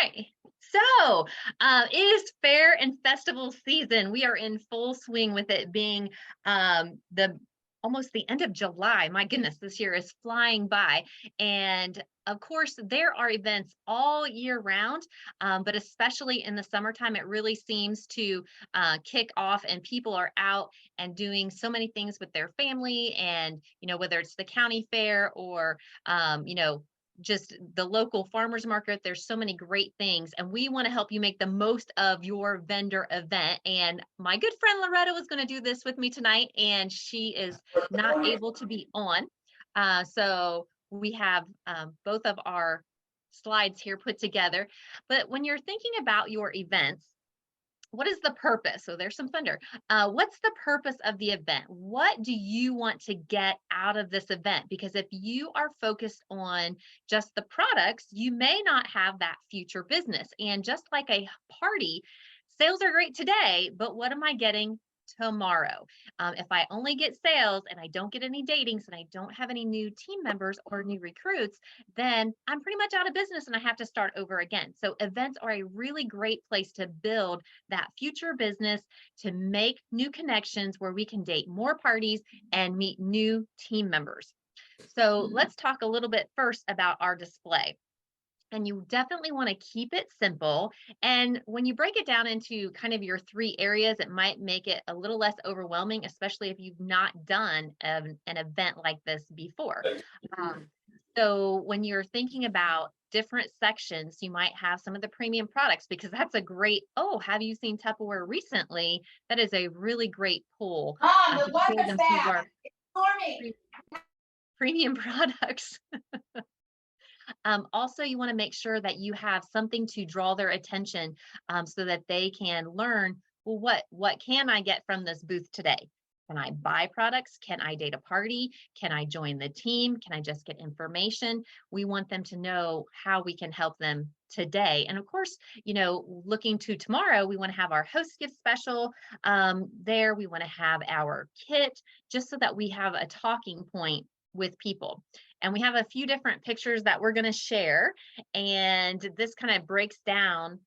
right. So it is fair and festival season. We are in full swing with it being the almost the end of July. My goodness, this year is flying by. And of course, there are events all year round, but especially in the summertime, it really seems to kick off, and people are out and doing so many things with their family. And, whether it's the county fair or, just the local farmers market. There's so many great things, and we want to help you make the most of your vendor event. And my good friend Loretta was going to do this with me tonight, and she is not able to be on. So we have both of our slides here put together. But when you're thinking about your events, what is the purpose? So there's some thunder. What's the purpose of the event? What do you want to get out of this event? Because if you are focused on just the products, you may not have that future business. And just like a party, sales are great today, but what am I getting tomorrow? If I only get sales and I don't get any datings and I don't have any new team members or new recruits, then I'm pretty much out of business and I have to start over again. So events are a really great place to build that future business, to make new connections where we can date more parties and meet new team members. So let's talk a little bit first about our display. And you definitely want to keep it simple. And when you break it down into kind of your three areas, it might make it a little less overwhelming, especially if you've not done an event like this before. Um, so when you're thinking about different sections, you might have some of the premium products, because that's a great, oh, have you seen Tupperware recently? That is a really great pull The to show weather's them some of bad. our It's stormy. premium products. Also, you want to make sure that you have something to draw their attention, so that they can learn, well, what can I get from this booth today? Can I buy products? Can I date a party? Can I join the team? Can I just get information? We want them to know how we can help them today. And of course, looking to tomorrow, we want to have our host gift special there. We want to have our kit, just so that we have a talking point with people. And we have a few different pictures that we're going to share. And this kind of breaks down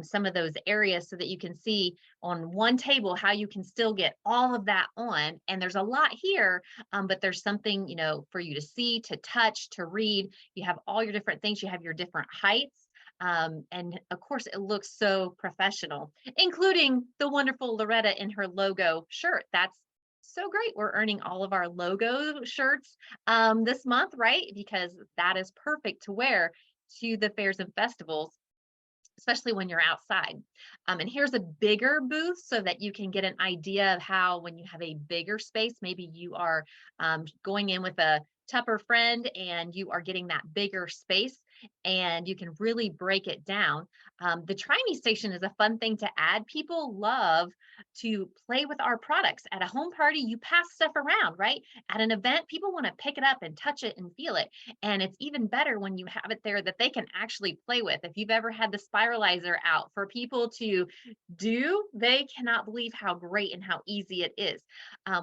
some of those areas so that you can see on one table how you can still get all of that on. And there's a lot here, but there's something, for you to see, to touch, to read. You have all your different things. You have your different heights. And of course, it looks so professional, including the wonderful Loretta in her logo shirt. That's so great. We're earning all of our logo shirts this month, right? Because that is perfect to wear to the fairs and festivals, especially when you're outside. And here's a bigger booth so that you can get an idea of how, when you have a bigger space, maybe you are going in with a Tupper friend and you are getting that bigger space, and you can really break it down. The Try Me station is a fun thing to add. People love to play with our products. At a home party, you pass stuff around, right? At an event, people want to pick it up and touch it and feel it. And it's even better when you have it there that they can actually play with. If you've ever had the spiralizer out for people to do, they cannot believe how great and how easy it is.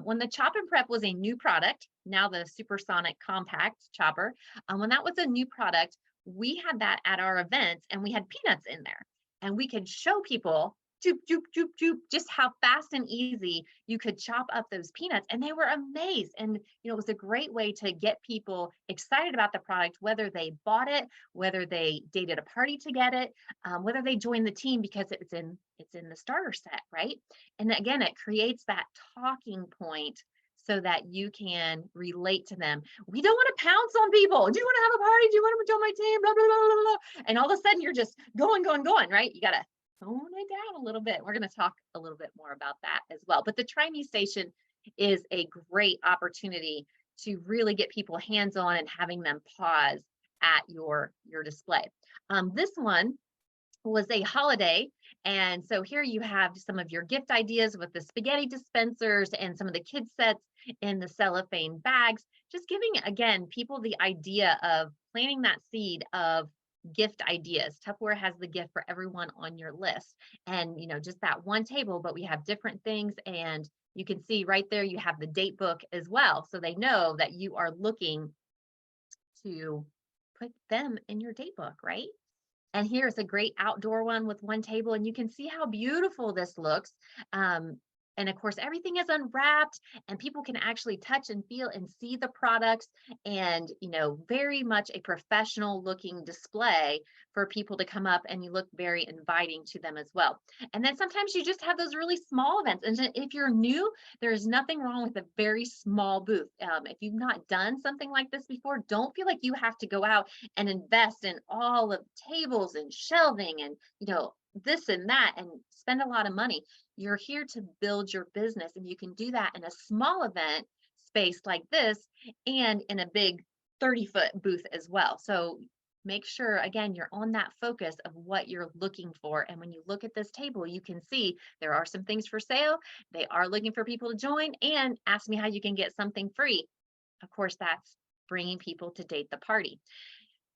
When the Chop and Prep was a new product, now the Supersonic Compact Chopper, when that was a new product, we had that at our events, and we had peanuts in there, and we could show people doop, doop, doop, doop, just how fast and easy you could chop up those peanuts. And they were amazed. And, it was a great way to get people excited about the product, whether they bought it, whether they dated a party to get it, whether they joined the team because it's in the starter set, right? And again, it creates that talking point so that you can relate to them. We don't want to pounce on people. Do you want to have a party? Do you want to join my team? Blah, blah, blah, blah, blah. And all of a sudden you're just going, going, going, right? You got to tone it down a little bit. We're going to talk a little bit more about that as well. But the Try Me station is a great opportunity to really get people hands-on and having them pause at your display. This one was a holiday. And so here you have some of your gift ideas with the spaghetti dispensers and some of the kids sets in the cellophane bags, just giving, again, people the idea of planting that seed of gift ideas. Tupperware has the gift for everyone on your list. And, just that one table, but we have different things. And you can see right there, you have the date book as well. So they know that you are looking to put them in your date book, right? And here's a great outdoor one with one table, and you can see how beautiful this looks. Um, and of course, everything is unwrapped, and people can actually touch and feel and see the products, and very much a professional looking display for people to come up, and you look very inviting to them as well. And then sometimes you just have those really small events. And if you're new, there's nothing wrong with a very small booth. If you've not done something like this before, don't feel like you have to go out and invest in all of tables and shelving and this and that and spend a lot of money. You're here to build your business, and you can do that in a small event space like this and in a big 30-foot booth as well. So make sure, again, you're on that focus of what you're looking for. And when you look at this table, you can see there are some things for sale. They are looking for people to join, and ask me how you can get something free. Of course, that's bringing people to date the party.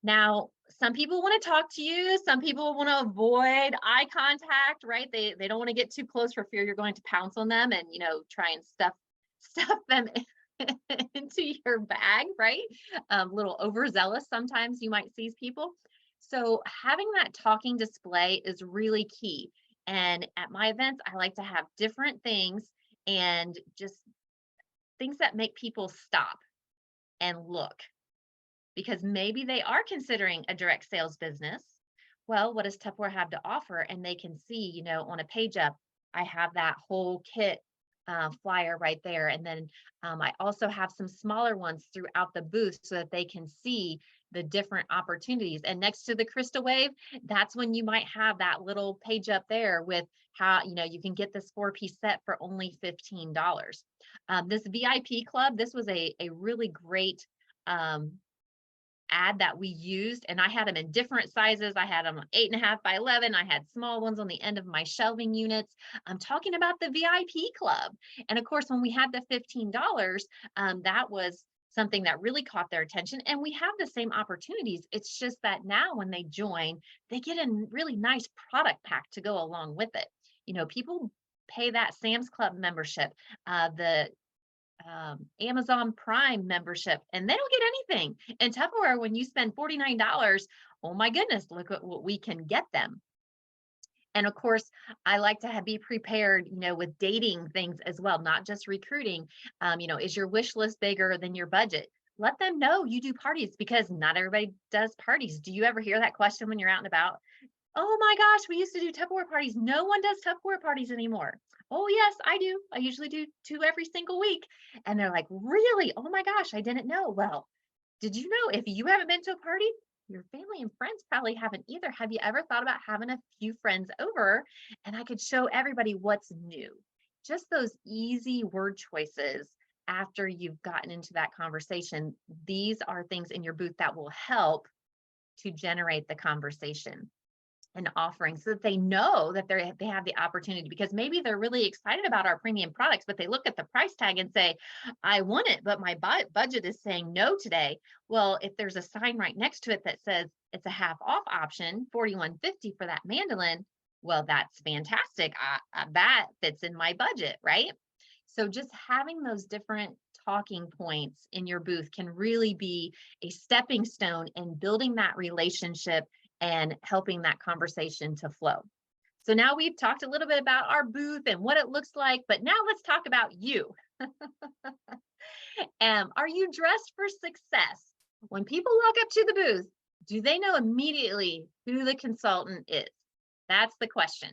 Now, some people want to talk to you. Some people want to avoid eye contact, right? They don't want to get too close for fear you're going to pounce on them and, try and stuff them into your bag, right? Little overzealous sometimes you might see people. So having that talking display is really key. And at my events, I like to have different things and just things that make people stop and look, because maybe they are considering a direct sales business. Well, what does Tupperware have to offer? And they can see, on a page up, I have that whole kit flyer right there. And then I also have some smaller ones throughout the booth so that they can see the different opportunities. And next to the Crystal Wave, that's when you might have that little page up there with how, you can get this 4-piece set for only $15. This VIP club, this was a really great ad that we used, and I had them in different sizes. I had them 8.5 by 11. I had small ones on the end of my shelving units. I'm talking about the VIP club. And of course, when we had the $15, that was something that really caught their attention. And we have the same opportunities. It's just that now when they join, they get a really nice product pack to go along with it. People pay that Sam's Club membership, the Amazon Prime membership, and they don't get anything. And Tupperware, when you spend $49, oh my goodness, look at what we can get them. And of course, I like to be prepared, with dating things as well, not just recruiting. Is your wish list bigger than your budget? Let them know you do parties, because not everybody does parties. Do you ever hear that question when you're out and about? Oh my gosh, we used to do Tupperware parties. No one does Tupperware parties anymore. Oh yes, I do. I usually do 2 every single week. And they're like, really? Oh my gosh, I didn't know. Well, did you know if you haven't been to a party, your family and friends probably haven't either. Have you ever thought about having a few friends over and I could show everybody what's new? Just those easy word choices after you've gotten into that conversation. These are things in your booth that will help to generate the conversation and offering, so that they know that they have the opportunity, because maybe they're really excited about our premium products, but they look at the price tag and say, I want it, but my budget is saying no today. Well, if there's a sign right next to it that says it's a half off option, $41.50 for that mandolin, well, that's fantastic. That fits in my budget, right? So just having those different talking points in your booth can really be a stepping stone in building that relationship and helping that conversation to flow. So now we've talked a little bit about our booth and what it looks like, but now let's talk about you. Are you dressed for success? When people walk up to the booth, do they know immediately who the consultant is? That's the question.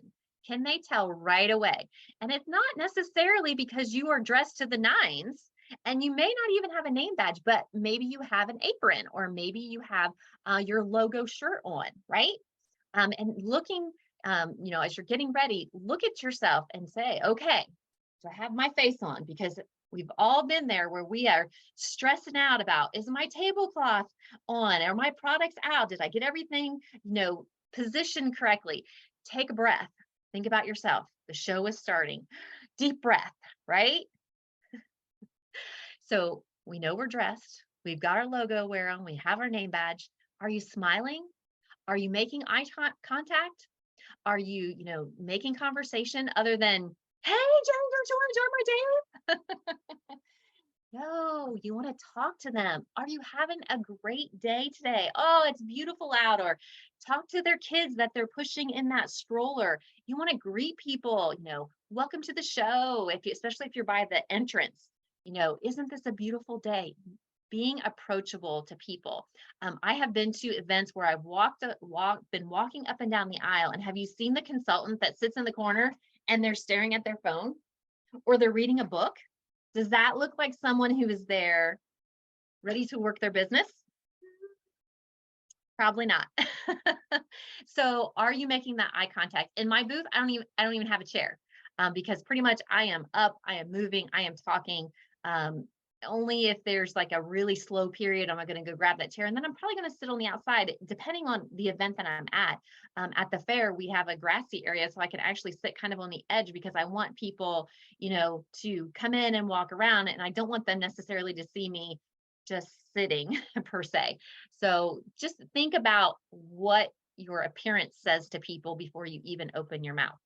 Can they tell right away? And it's not necessarily because you are dressed to the nines, and you may not even have a name badge, but maybe you have an apron, or maybe you have your logo shirt on, right? And looking, as you're getting ready, look at yourself and say, okay, do I have my face on? Because we've all been there where we are stressing out about, is my tablecloth on? Are my products out? Did I get everything, positioned correctly? Take a breath. Think about yourself. The show is starting. Deep breath, right? So we know we're dressed. We've got our logo wear on. We have our name badge. Are you smiling? Are you making eye contact? Are you, making conversation other than, hey, Jen, don't you want to join my team? No, you want to talk to them. Are you having a great day today? Oh, it's beautiful out. Or talk to their kids that they're pushing in that stroller. You want to greet people, welcome to the show. Especially if you're by the entrance, isn't this a beautiful day? Being approachable to people. I have been to events where I've been walking up and down the aisle. And have you seen the consultant that sits in the corner and they're staring at their phone or they're reading a book? Does that look like someone who is there ready to work their business? Probably not. So are you making that eye contact? In my booth, I don't even have a chair, because pretty much I am up, I am moving, I am talking. Um, Only if there's like a really slow period, am I going to go grab that chair, and then I'm probably going to sit on the outside, depending on the event that I'm at. At the fair, we have a grassy area, so I can actually sit kind of on the edge because I want people, to come in and walk around, and I don't want them necessarily to see me just sitting per se. So just think about what your appearance says to people before you even open your mouth.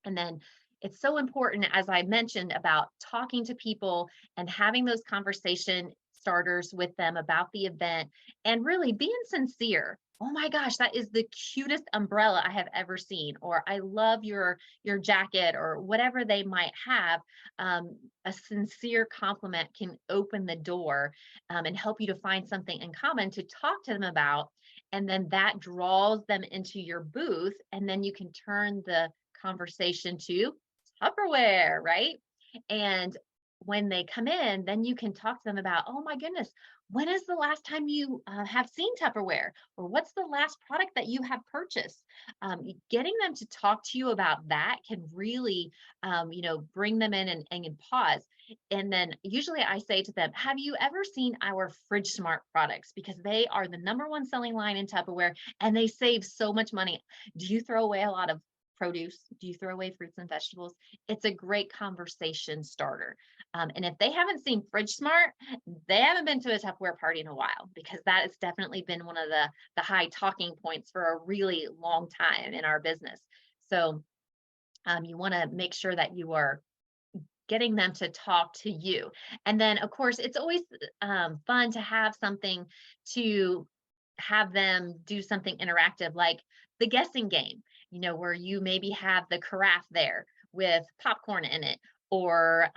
And then it's so important, as I mentioned, about talking to people and having those conversation starters with them about the event and really being sincere. Oh my gosh, that is the cutest umbrella I have ever seen. Or I love your jacket, or whatever they might have. A sincere compliment can open the door, and help you to find something in common to talk to them about. And then that draws them into your booth. And then you can turn the conversation to Tupperware, right? And when they come in, then you can talk to them about, oh my goodness, when is the last time you have seen Tupperware? Or what's the last product that you have purchased? Getting them to talk to you about that can really, bring them in and pause. And then usually I say to them, have you ever seen our Fridge Smart products? Because they are the number one selling line in Tupperware and they save so much money. Do you throw away a lot of produce? Do you throw away fruits and vegetables? It's a great conversation starter. And if they haven't seen Fridge Smart, they haven't been to a Tupperware party in a while, because that has definitely been one of the high talking points for a really long time in our business. So you want to make sure that you are getting them to talk to you. And then, of course, it's always fun to have something to have them do something interactive, like the guessing game, where you maybe have the carafe there with popcorn in it, or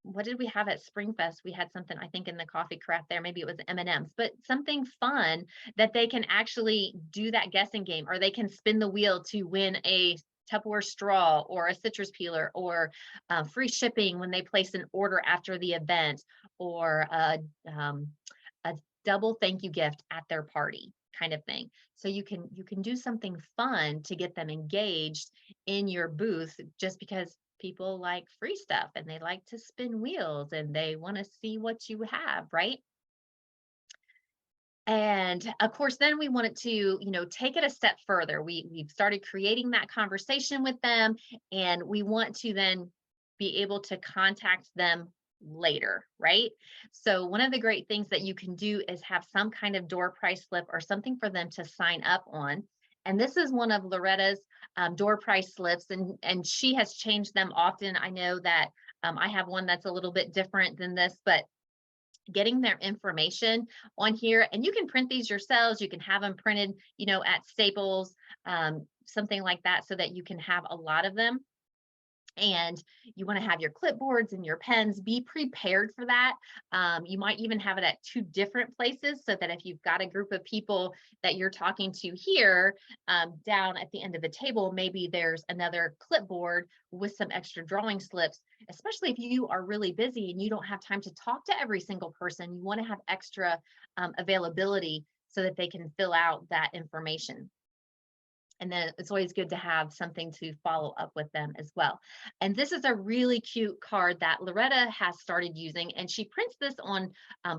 what did we have at Springfest? We had something, I think, in the coffee carafe there. Maybe it was M&Ms, but something fun that they can actually do that guessing game, or they can spin the wheel to win a Tupperware straw or a citrus peeler, or free shipping when they place an order after the event, or a double thank you gift at their party kind of thing. So you can do something fun to get them engaged in your booth, just because people like free stuff and they like to spin wheels and they want to see what you have, right? And of course, then we wanted to, take it a step further. We've started creating that conversation with them, and we want to then be able to contact them later, right? So one of the great things that you can do is have some kind of door price slip or something for them to sign up on. And this is one of Loretta's door price slips, and she has changed them often. I know that I have one that's a little bit different than this, but getting their information on here, and you can print these yourselves. You can have them printed, at Staples, something like that, so that you can have a lot of them. And you want to have your clipboards and your pens. Be prepared for that. You might even have it at two different places, so that if you've got a group of people that you're talking to here, down at the end of the table, maybe there's another clipboard with some extra drawing slips, especially if you are really busy and you don't have time to talk to every single person. You want to have extra availability so that they can fill out that information. And then it's always good to have something to follow up with them as well. And this is a really cute card that Loretta has started using, and she prints this on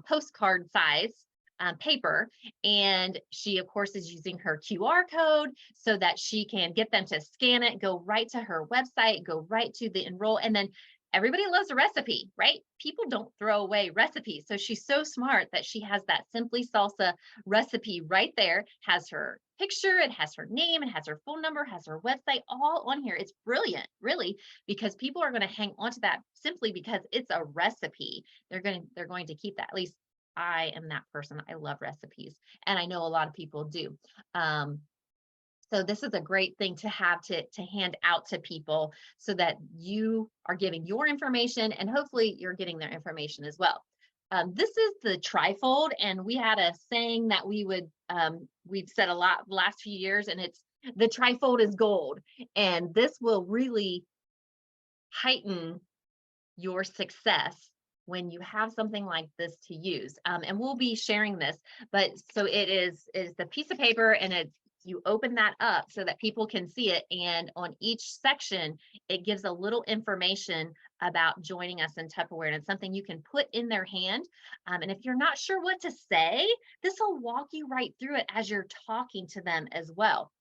postcard size paper. And she, of course, is using her QR code so that she can get them to scan it, go right to her website, go right to the enroll, and then everybody loves a recipe, right? People don't throw away recipes. So she's so smart that she has that Simply Salsa recipe right there, has her picture, it has her name, it has her phone number, has her website all on here. It's brilliant, really, because people are going to hang on to that simply because it's a recipe. They're going to keep that. At least I am that person. I love recipes, and I know a lot of people do. Um, so this is a great thing to have to hand out to people so that you are giving your information and hopefully you're getting their information as well. This is the trifold, and we had a saying that we've said a lot the last few years, and it's the trifold is gold. And this will really heighten your success when you have something like this to use. And we'll be sharing this, but so it is the piece of paper, and it's you open that up so that people can see it. And on each section, it gives a little information about joining us in Tupperware. And it's something you can put in their hand. And if you're not sure what to say, this will walk you right through it as you're talking to them as well.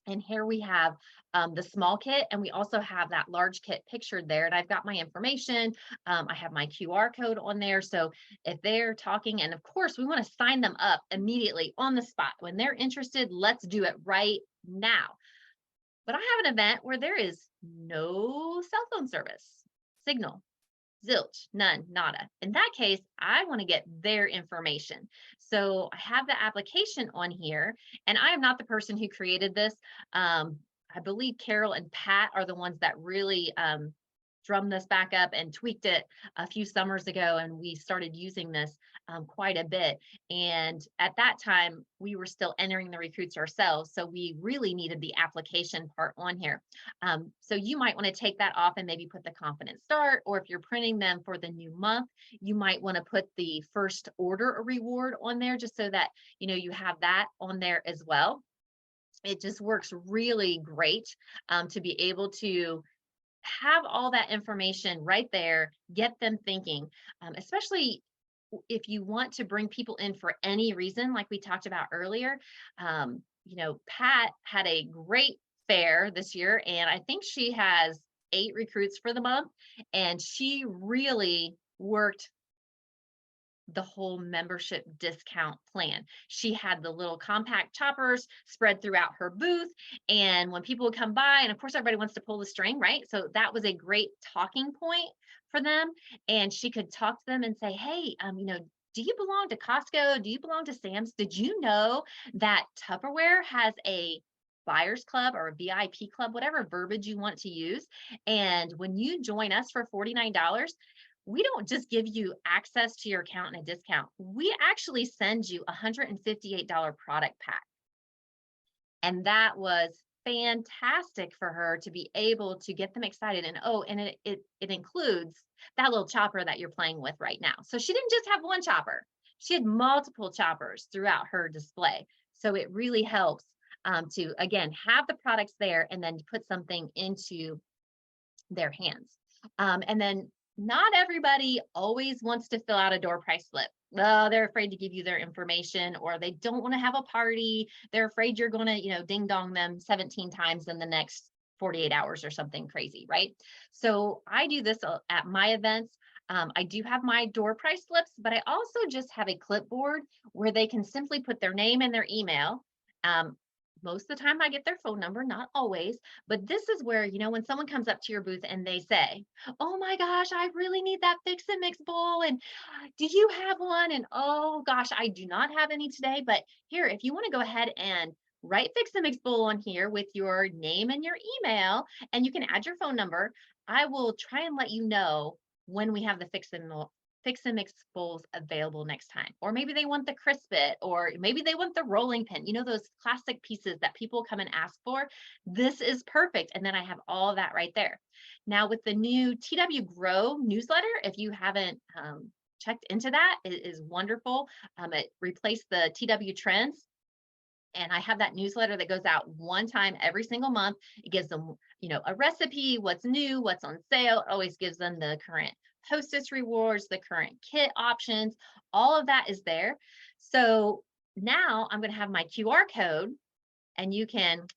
And here we have the small kit, and we also have that large kit pictured there. And I've got my information. I have my QR code on there. So if they're talking, and of course, we want to sign them up immediately on the spot. When they're interested, let's do it right now. But I have an event where there is no cell phone service, signal, zilch, none, nada. In that case, I want to get their information. So I have the application on here, and I am not the person who created this. I believe Carol and Pat are the ones that really drummed this back up and tweaked it a few summers ago, and we started using this quite a bit. And at that time, we were still entering the recruits ourselves, so we really needed the application part on here. So you might want to take that off and maybe put the confident start, or if you're printing them for the new month, you might want to put the first order reward on there, just so that you have that on there as well. It just works really great to be able to have all that information right there, get them thinking, especially if you want to bring people in for any reason, like we talked about earlier. Pat had a great fair this year, and I think she has 8 recruits for the month, and she really worked the whole membership discount plan. She had the little compact choppers spread throughout her booth. And when people would come by, and of course, everybody wants to pull the string, right? So that was a great talking point for them. And she could talk to them and say, hey, do you belong to Costco? Do you belong to Sam's? Did you know that Tupperware has a buyers club or a VIP club, whatever verbiage you want to use? And when you join us for $49, we don't just give you access to your account and a discount. We actually send you a $158 product pack. And that was fantastic for her to be able to get them excited. And it includes that little chopper that you're playing with right now. So she didn't just have one chopper. She had multiple choppers throughout her display. So it really helps to, again, have the products there and then put something into their hands. And then not everybody always wants to fill out a door price slip. Well, they're afraid to give you their information, or they don't want to have a party. They're afraid you're going to, ding dong them 17 times in the next 48 hours or something crazy, right? So I do this at my events. I do have my door price slips, but I also just have a clipboard where they can simply put their name and their email. Most of the time I get their phone number, not always, but this is where, when someone comes up to your booth and they say, oh my gosh, I really need that Fix and Mix bowl. And do you have one? And oh gosh, I do not have any today, but here, if you want to go ahead and write Fix and Mix bowl on here with your name and your email, and you can add your phone number, I will try and let you know when we have the Fix and Mix bowls available next time. Or maybe they want the Crispit, or maybe they want the rolling pin, those classic pieces that people come and ask for. This is perfect. And then I have all of that right there. Now with the new TW Grow newsletter, if you haven't checked into that, it is wonderful. It replaced the TW Trends. And I have that newsletter that goes out one time every single month. It gives them, a recipe, what's new, what's on sale. It always gives them the current hostess rewards, the current kit options. All of that is there. So now I'm going to have my QR code, and you can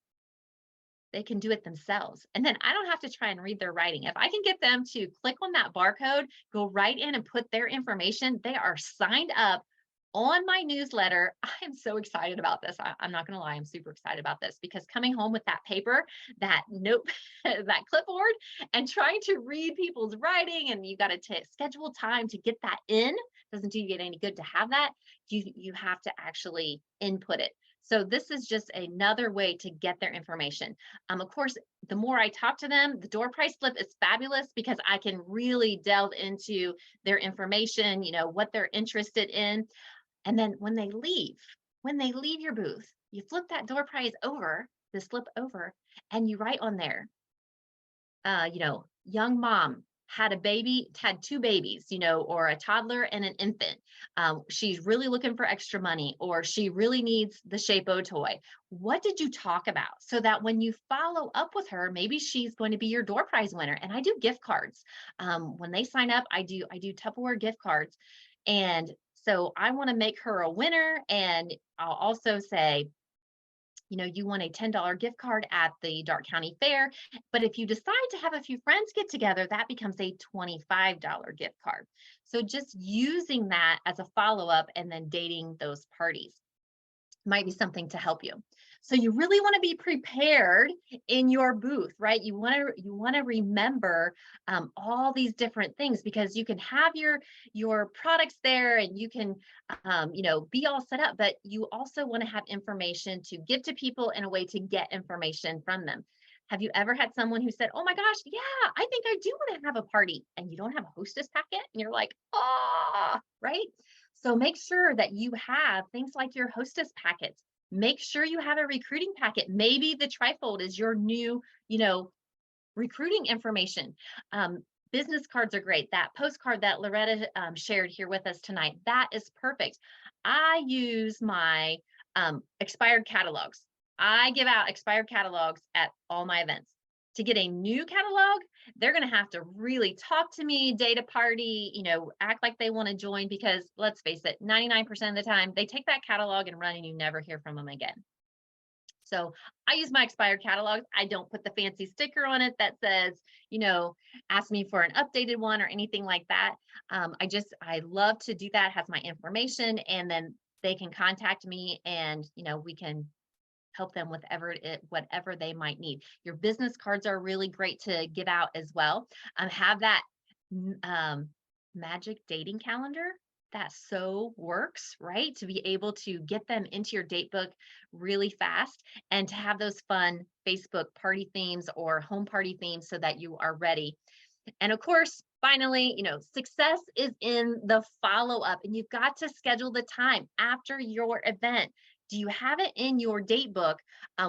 they can do it themselves. And then I don't have to try and read their writing. If I can get them to click on that barcode, go right in and put their information, they are signed up on my newsletter. I am so excited about this. I'm not going to lie, I'm super excited about this because coming home with that paper, that note, that clipboard, and trying to read people's writing, and you got to schedule time to get that in. Doesn't do you get any good to have that. You have to actually input it. So this is just another way to get their information. Of course, the more I talk to them, the door price slip is fabulous because I can really delve into their information, what they're interested in. And then when they leave your booth, you flip that door prize over, the slip over, and you write on there, young mom had two babies, or a toddler and an infant. She's really looking for extra money, or she really needs the ShapeO toy. What did you talk about? So that when you follow up with her, maybe she's going to be your door prize winner. And I do gift cards. When they sign up, I do Tupperware gift cards. And so I want to make her a winner. And I'll also say, you want a $10 gift card at the Darke County Fair. But if you decide to have a few friends get together, that becomes a $25 gift card. So just using that as a follow-up and then dating those parties might be something to help you. So you really want to be prepared in your booth, right? You want to remember all these different things because you can have your products there and you can be all set up, but you also want to have information to give to people in a way to get information from them. Have you ever had someone who said, "Oh my gosh, yeah, I think I do want to have a party," and you don't have a hostess packet, and you're like, "Ah," right? So make sure that you have things like your hostess packets. Make sure you have a recruiting packet. Maybe the trifold is your new, recruiting information. Business cards are great. That postcard that Loretta shared here with us tonight, that is perfect. I use my expired catalogs. I give out expired catalogs at all my events. To get a new catalog, they're going to have to really talk to me, date a party, act like they want to join because let's face it, 99% of the time they take that catalog and run and you never hear from them again. So I use my expired catalogs. I don't put the fancy sticker on it that says, ask me for an updated one or anything like that. I love to do that, has my information, and then they can contact me and, we can help them with whatever they might need. Your business cards are really great to give out as well. Have that magic dating calendar that so works, right? To be able to get them into your date book really fast and to have those fun Facebook party themes or home party themes so that you are ready. And of course, finally, success is in the follow-up, and you've got to schedule the time after your event. Do you have it in your date book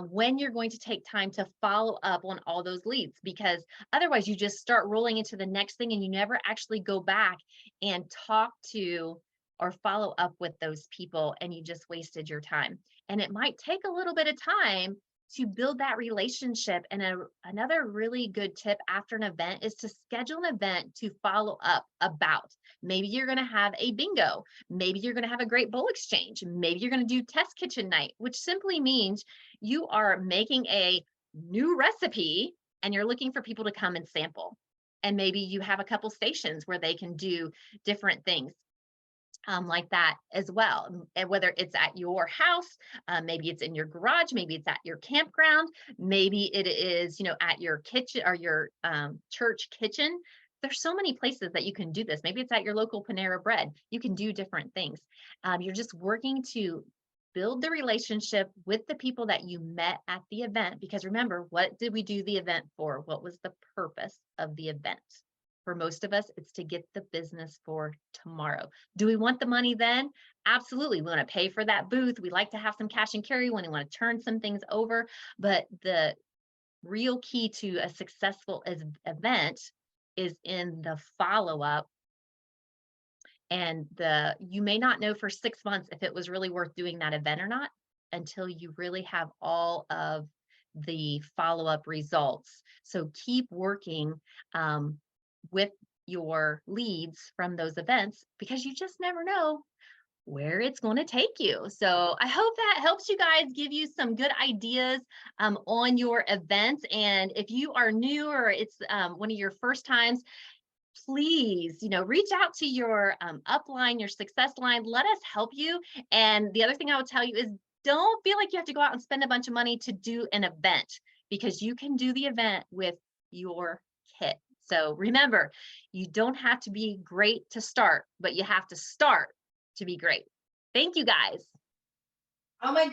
when you're going to take time to follow up on all those leads? Because otherwise you just start rolling into the next thing and you never actually go back and talk to or follow up with those people and you just wasted your time. And it might take a little bit of time to build that relationship. And another really good tip after an event is to schedule an event to follow up about. Maybe you're going to have a bingo. Maybe you're going to have a great bowl exchange. Maybe you're going to do test kitchen night, which simply means you are making a new recipe and you're looking for people to come and sample. And maybe you have a couple stations where they can do different things. Like that as well. And whether it's at your house, maybe it's in your garage, maybe it's at your campground, maybe it is, at your kitchen or your church kitchen. There's so many places that you can do this. Maybe it's at your local Panera Bread. You can do different things. You're just working to build the relationship with the people that you met at the event. Because remember, what did we do the event for? What was the purpose of the event? For most of us, it's to get the business for tomorrow. Do we want the money then? Absolutely. We want to pay for that booth. We like to have some cash and carry when we want to turn some things over. But the real key to a successful event is in the follow-up. And you may not know for 6 months if it was really worth doing that event or not until you really have all of the follow-up results. So keep working with your leads from those events because you just never know where it's going to take you. So I hope that helps you guys, give you some good ideas on your events. And if you are new or it's one of your first times, please, reach out to your upline, your success line. Let us help you. And the other thing I would tell you is don't feel like you have to go out and spend a bunch of money to do an event, because you can do the event with your kit. So remember, you don't have to be great to start, but you have to start to be great. Thank you guys. Oh my